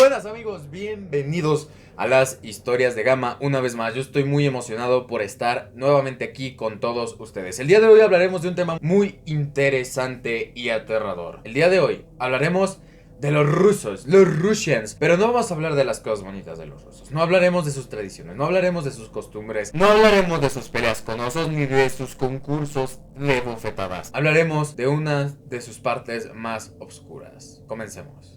Buenas amigos, bienvenidos a las historias de Gama. Una vez más, yo estoy muy emocionado por estar nuevamente aquí con todos ustedes. El día de hoy hablaremos de un tema muy interesante y aterrador. El día de hoy hablaremos de los rusos, los Russians. Pero no vamos a hablar de las cosas bonitas de los rusos. No hablaremos de sus tradiciones, no hablaremos de sus costumbres, no hablaremos de sus peleas con osos ni de sus concursos de bofetadas. Hablaremos de una de sus partes más oscuras. Comencemos.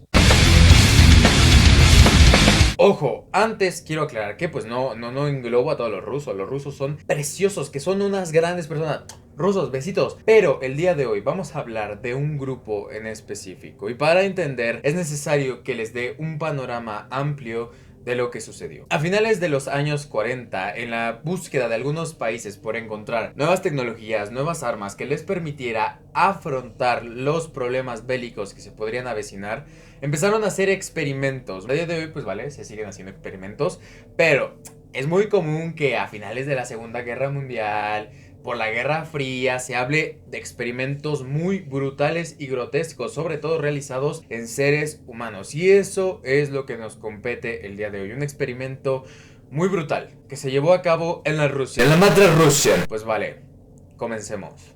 Ojo, antes quiero aclarar que pues no englobo a todos los rusos. Los rusos son preciosos, que son unas grandes personas. Rusos, besitos. Pero el día de hoy vamos a hablar de un grupo en específico. Y para entender es necesario que les dé un panorama amplio de lo que sucedió. A finales de los años 40, en la búsqueda de algunos países por encontrar nuevas tecnologías, nuevas armas que les permitiera afrontar los problemas bélicos que se podrían avecinar, empezaron a hacer experimentos. A día de hoy, pues vale, se siguen haciendo experimentos, pero es muy común que a finales de la Segunda Guerra Mundial, por la Guerra Fría, se hable de experimentos muy brutales y grotescos, sobre todo realizados en seres humanos. Y eso es lo que nos compete el día de hoy. Un experimento muy brutal que se llevó a cabo en la Rusia, en la madre Rusia. Pues vale, comencemos.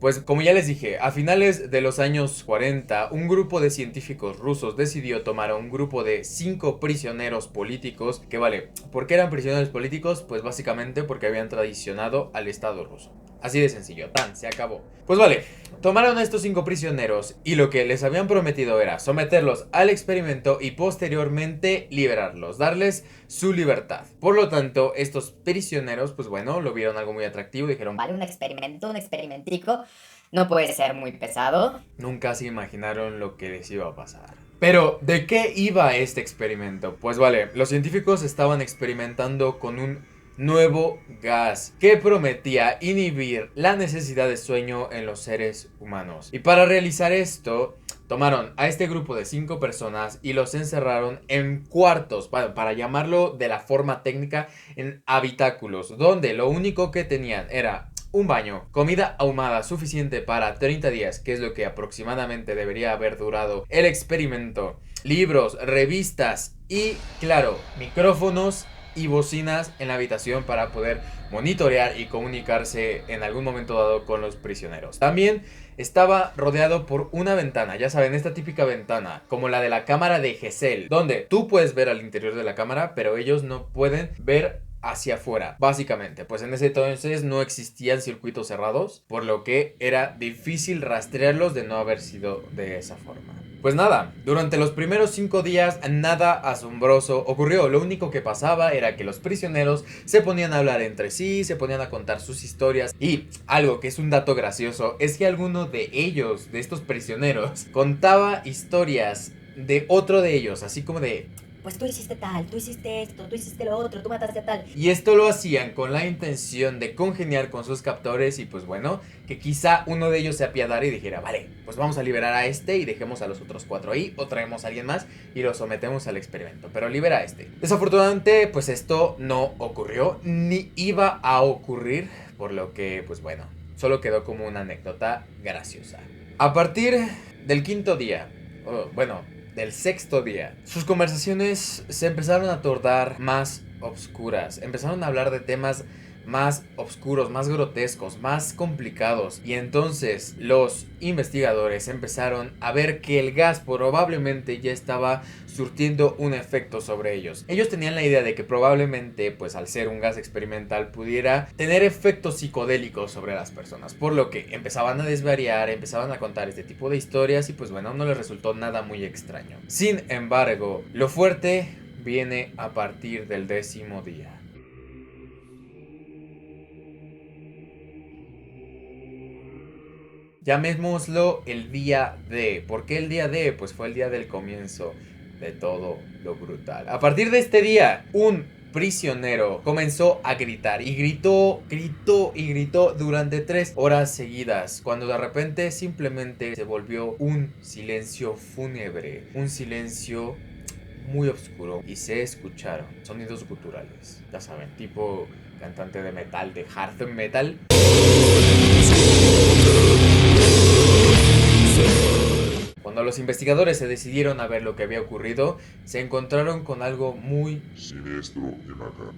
Pues como ya les dije, a finales de los años 40, un grupo de científicos rusos decidió tomar a un grupo de 5 prisioneros políticos, que vale, ¿por qué eran prisioneros políticos? Pues básicamente porque habían traicionado al Estado ruso. Así de sencillo, tan, se acabó. Pues vale, tomaron a estos 5 prisioneros y lo que les habían prometido era someterlos al experimento y posteriormente liberarlos, darles su libertad. Por lo tanto, estos prisioneros, pues bueno, lo vieron algo muy atractivo y dijeron, Vale, un experimento, un experimentico, no puede ser muy pesado. nunca se imaginaron lo que les iba a pasar. Pero, ¿de qué iba este experimento? Pues vale, los científicos estaban experimentando con un nuevo gas que prometía inhibir la necesidad de sueño en los seres humanos. Y para realizar esto, tomaron a este grupo de 5 personas y los encerraron en cuartos, para llamarlo de la forma técnica, en habitáculos, donde lo único que tenían era un baño, comida ahumada suficiente para 30 días, que es lo que aproximadamente debería haber durado el experimento, libros, revistas y, claro, micrófonos y bocinas en la habitación para poder monitorear y comunicarse en algún momento dado con los prisioneros. También estaba rodeado por una ventana, ya saben, esta típica ventana, como la de la cámara de Gesell, donde tú puedes ver al interior de la cámara, pero ellos no pueden ver hacia afuera, básicamente. Pues en ese entonces no existían circuitos cerrados, por lo que era difícil rastrearlos de no haber sido de esa forma. Pues nada, durante los primeros 5 días nada asombroso ocurrió. Lo único que pasaba era que los prisioneros se ponían a hablar entre sí, se ponían a contar sus historias. Y algo que es un dato gracioso es que alguno de ellos, de estos prisioneros, contaba historias de otro de ellos, así como de: Pues tú hiciste tal, tú hiciste esto, tú hiciste lo otro, tú mataste a tal. Y esto lo hacían con la intención de congeniar con sus captores y pues bueno, que quizá uno de ellos se apiadara y dijera: vale, pues vamos a liberar a este y dejemos a los otros 4 ahí, o traemos a alguien más y lo sometemos al experimento, pero libera a este. Desafortunadamente, pues esto no ocurrió, ni iba a ocurrir, por lo que pues bueno, solo quedó como una anécdota graciosa. A partir del 5.º día, del 6.º día, sus conversaciones se empezaron a tornar más obscuras. Empezaron a hablar de temas más oscuros, más grotescos, más complicados. Y entonces los investigadores empezaron a ver que el gas probablemente ya estaba surtiendo un efecto sobre ellos. Ellos tenían la idea de que probablemente, pues al ser un gas experimental, pudiera tener efectos psicodélicos sobre las personas. Por lo que empezaban a desvariar, empezaban a contar este tipo de historias y pues bueno, no les resultó nada muy extraño. Sin embargo, lo fuerte viene a partir del 10.º día. Llamémoslo el día D. ¿Por qué el día D? Pues fue el día del comienzo de todo lo brutal. A partir de este día, un prisionero comenzó a gritar y gritó durante 3 horas seguidas, cuando de repente simplemente se volvió un silencio fúnebre, un silencio muy oscuro y se escucharon sonidos guturales, ya saben, tipo cantante de metal, de hard metal. los investigadores se decidieron a ver lo que había ocurrido, se encontraron con algo muy siniestro y macabro.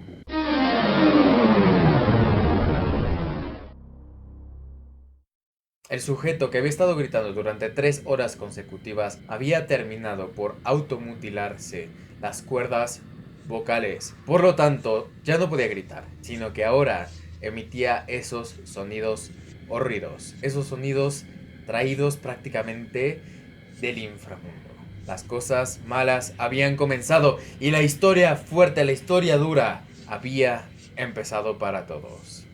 El sujeto que había estado gritando durante 3 horas consecutivas había terminado por automutilarse las cuerdas vocales. Por lo tanto, ya no podía gritar, sino que ahora emitía esos sonidos horridos, esos sonidos traídos prácticamente del inframundo. Las cosas malas habían comenzado y la historia fuerte, la historia dura, había empezado para todos.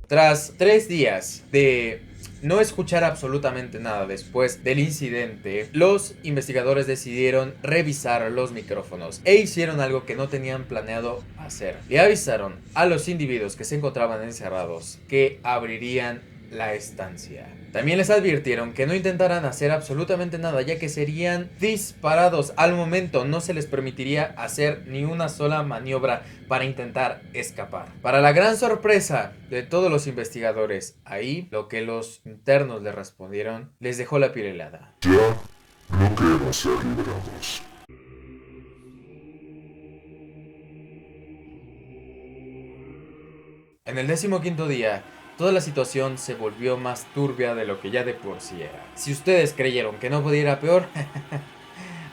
Tras 3 días de no escuchar absolutamente nada después del incidente, los investigadores decidieron revisar los micrófonos e hicieron algo que no tenían planeado hacer. Le avisaron a los individuos que se encontraban encerrados que abrirían la estancia. También les advirtieron que no intentaran hacer absolutamente nada, ya que serían disparados al momento. No se les permitiría hacer ni una sola maniobra para intentar escapar. Para la gran sorpresa de todos los investigadores, ahí lo que los internos les respondieron les dejó la piel helada. Ya no queremos ser liberados. En el 15º día, toda la situación se volvió más turbia de lo que ya de por sí era. Si ustedes creyeron que no podía ir a peor,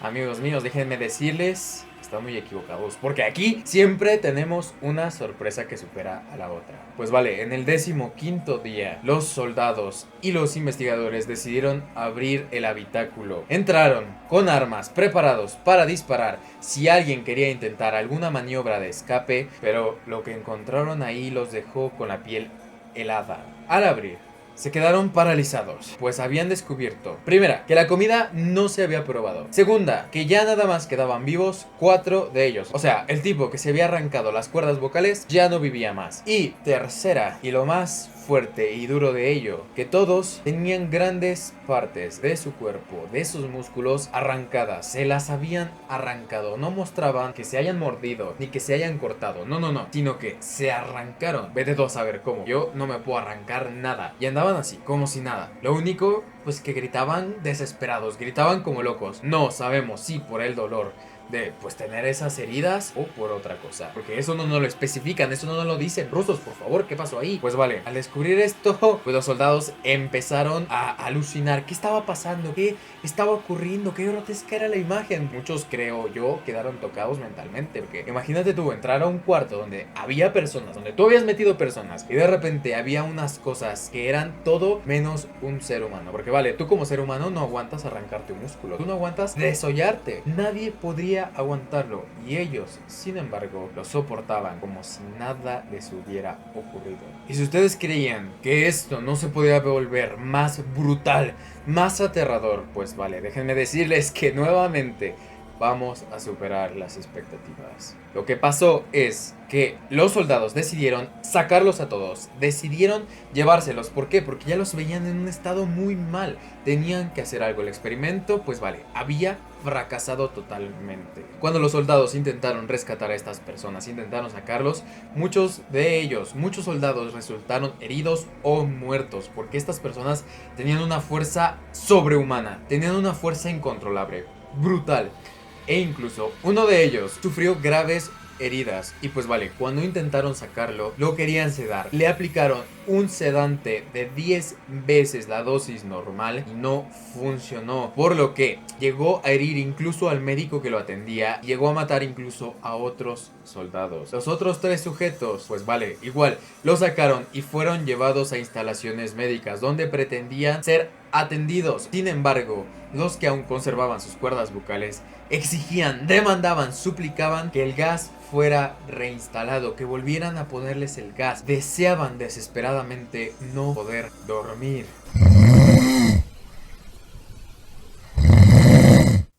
amigos míos, déjenme decirles, están muy equivocados, porque aquí siempre tenemos una sorpresa que supera a la otra. Pues vale, en el 15º día, los soldados y los investigadores decidieron abrir el habitáculo. Entraron con armas, preparados para disparar si alguien quería intentar alguna maniobra de escape, pero lo que encontraron ahí los dejó con la piel helada. Al abrir, se quedaron paralizados, pues habían descubierto, primera, que la comida no se había probado. Segunda, que ya nada más quedaban vivos 4 de ellos. O sea, el tipo que se había arrancado las cuerdas vocales ya no vivía más. Y tercera, y lo más fuerte y duro de ello, que todos tenían grandes partes de su cuerpo, de sus músculos arrancadas. Se las habían arrancado. No mostraban que se hayan mordido ni que se hayan cortado. No, sino que se arrancaron. Vete tú a saber cómo. Yo no me puedo arrancar nada. Y andaban así, como si nada. Lo único, pues que gritaban desesperados, gritaban como locos. No sabemos si por el dolor de pues tener esas heridas o por otra cosa, porque eso no nos lo especifican, eso no nos lo dicen. Rusos, por favor, ¿qué pasó ahí? Pues vale, al descubrir esto, pues los soldados empezaron a alucinar. ¿Qué estaba pasando? ¿Qué estaba ocurriendo? ¿Qué grotesca era la imagen? Muchos, creo yo, quedaron tocados mentalmente, porque imagínate tú entrar a un cuarto donde había personas, donde tú habías metido personas y de repente había unas cosas que eran todo menos un ser humano. Porque vale, tú como ser humano no aguantas arrancarte un músculo, tú no aguantas desollarte. Nadie podría aguantarlo y ellos, sin embargo, lo soportaban como si nada les hubiera ocurrido. Y si ustedes creían que esto no se podía volver más brutal, más aterrador, pues vale, déjenme decirles que nuevamente vamos a superar las expectativas. Lo que pasó es que los soldados decidieron sacarlos a todos, decidieron llevárselos. ¿Por qué? Porque ya los veían en un estado muy mal. Tenían que hacer algo. El experimento, pues vale, había fracasado totalmente. Cuando los soldados intentaron rescatar a estas personas, intentaron sacarlos, muchos de ellos, muchos soldados resultaron heridos o muertos, porque estas personas tenían una fuerza sobrehumana, tenían una fuerza incontrolable, brutal. E incluso uno de ellos sufrió graves heridas. Y pues vale, cuando intentaron sacarlo, lo querían sedar. Le aplicaron un sedante de 10 veces la dosis normal y no funcionó. Por lo que llegó a herir incluso al médico que lo atendía. Llegó a matar incluso a otros soldados. Los otros 3 sujetos, pues vale, igual, lo sacaron y fueron llevados a instalaciones médicas donde pretendían ser atendidos. Sin embargo, los que aún conservaban sus cuerdas vocales exigían, demandaban, suplicaban que el gas fuera reinstalado, que volvieran a ponerles el gas. Deseaban desesperadamente no poder dormir.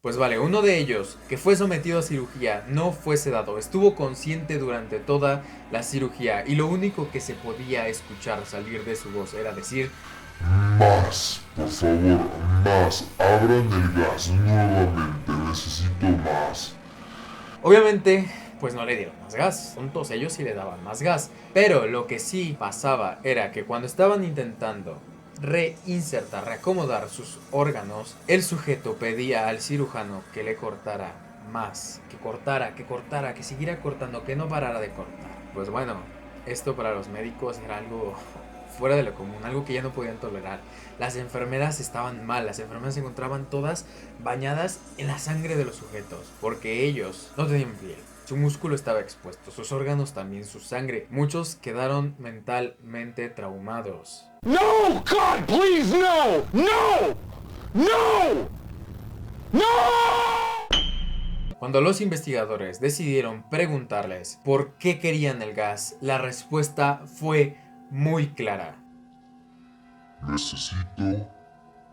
Pues vale, uno de ellos, que fue sometido a cirugía, no fue sedado, estuvo consciente durante toda la cirugía y lo único que se podía escuchar salir de su voz era decir: Más, por favor, más. Abran el gas nuevamente. Necesito más. Obviamente, pues no le dieron más gas. Tontos, ellos sí le daban más gas. Pero lo que sí pasaba era que cuando estaban intentando reinsertar, reacomodar sus órganos, el sujeto pedía al cirujano que le cortara más, que cortara, que siguiera cortando, que no parara de cortar. Pues bueno, esto para los médicos era algo fuera de lo común, algo que ya no podían tolerar. Las enfermeras estaban mal, las enfermeras se encontraban todas bañadas en la sangre de los sujetos, porque ellos no tenían piel. Su músculo estaba expuesto, sus órganos también, su sangre. Muchos quedaron mentalmente traumados. No, God, please, no, no, no, no. Cuando los investigadores decidieron preguntarles por qué querían el gas, la respuesta fue muy clara. Necesito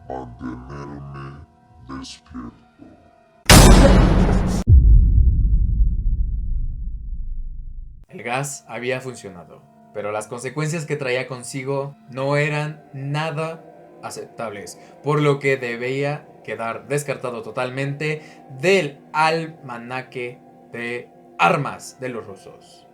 mantenerme despierto. El gas había funcionado, pero las consecuencias que traía consigo no eran nada aceptables, por lo que debía quedar descartado totalmente del almanaque de armas de los rusos.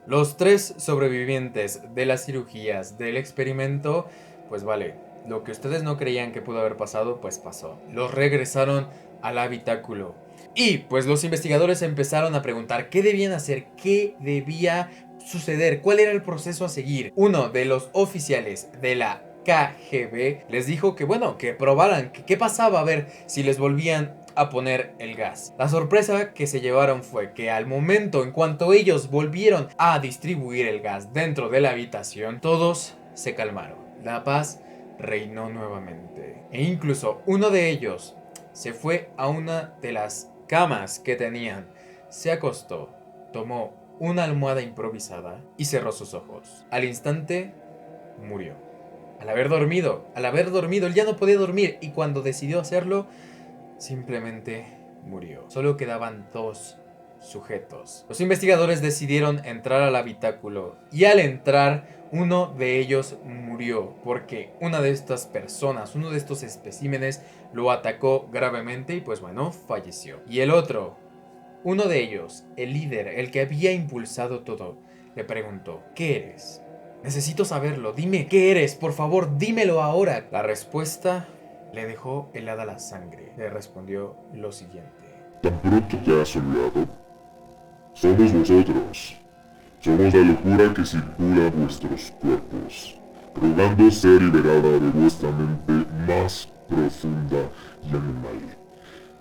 Los 3 sobrevivientes de las cirugías del experimento, pues vale, lo que ustedes no creían que pudo haber pasado, pues pasó. Los regresaron al habitáculo. Y pues los investigadores empezaron a preguntar qué debían hacer, qué debía suceder, cuál era el proceso a seguir. Uno de los oficiales de la KGB les dijo que bueno, que probaran, que qué pasaba a ver si les volvían a poner el gas. La sorpresa que se llevaron fue que al momento, en cuanto ellos volvieron a distribuir el gas dentro de la habitación, todos se calmaron. La paz reinó nuevamente. E incluso uno de ellos se fue a una de las camas que tenían, se acostó, tomó una almohada improvisada y cerró sus ojos. Al instante, murió. Al haber dormido, él ya no podía dormir y cuando decidió hacerlo, simplemente murió. Solo quedaban 2 sujetos. Los investigadores decidieron entrar al habitáculo y al entrar, uno de ellos murió porque una de estas personas, uno de estos especímenes, lo atacó gravemente y pues bueno, falleció. Y el otro, uno de ellos, el líder, el que había impulsado todo, le preguntó: ¿qué eres? Necesito saberlo, dime qué eres, por favor, dímelo ahora. La respuesta le dejó helada la sangre. Le respondió lo siguiente: Tan pronto te has olvidado. Somos vosotros. Somos la locura que circula en vuestros cuerpos, rogando ser liberada de vuestra mente más profunda y animal.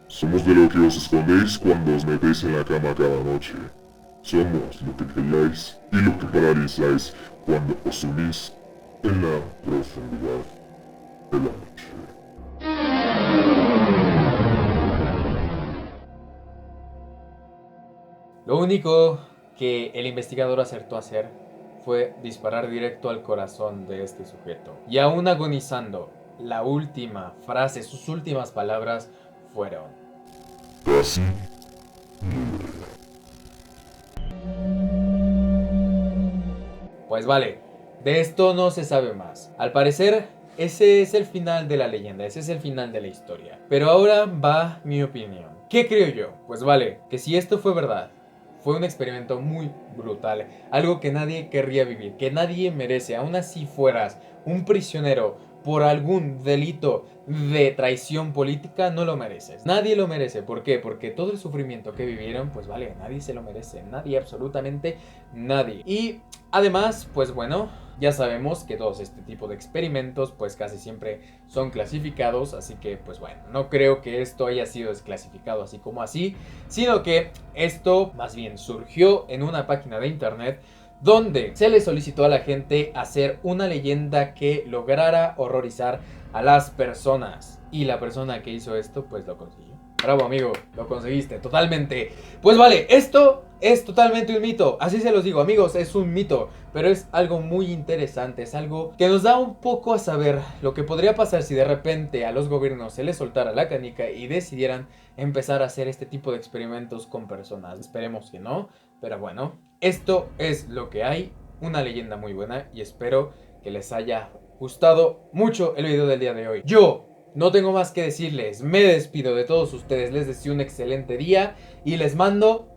Somos de lo que os escondéis cuando os metéis en la cama cada noche. Somos lo que calláis y lo que paralizáis cuando os unís en la profundidad de la noche. Lo único que el investigador acertó a hacer fue disparar directo al corazón de este sujeto. Y aún agonizando, la última frase, sus últimas palabras fueron: Casi. Pues vale, de esto no se sabe más. Al parecer, ese es el final de la leyenda, ese es el final de la historia. Pero ahora va mi opinión. ¿Qué creo yo? Pues vale, que si esto fue verdad, fue un experimento muy brutal, algo que nadie querría vivir, que nadie merece. Aún así fueras un prisionero por algún delito de traición política, no lo mereces. Nadie lo merece. ¿Por qué? Porque todo el sufrimiento que vivieron, pues vale, nadie se lo merece. Nadie, absolutamente nadie. Y además, pues bueno, ya sabemos que todos este tipo de experimentos pues casi siempre son clasificados, así que pues bueno, no creo que esto haya sido desclasificado así como así, sino que esto más bien surgió en una página de internet donde se le solicitó a la gente hacer una leyenda que lograra horrorizar a las personas. Y la persona que hizo esto pues lo consiguió. Bravo, amigo, lo conseguiste, totalmente. Pues vale, esto es totalmente un mito. Así se los digo, amigos, es un mito. Pero es algo muy interesante, es algo que nos da un poco a saber lo que podría pasar si de repente a los gobiernos se les soltara la canica y decidieran empezar a hacer este tipo de experimentos con personas. Esperemos que no, pero bueno, esto es lo que hay. Una leyenda muy buena y espero que les haya gustado mucho el video del día de hoy. Yo no tengo más que decirles, me despido de todos ustedes, les deseo un excelente día y les mando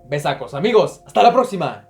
besacos. Amigos, hasta la próxima.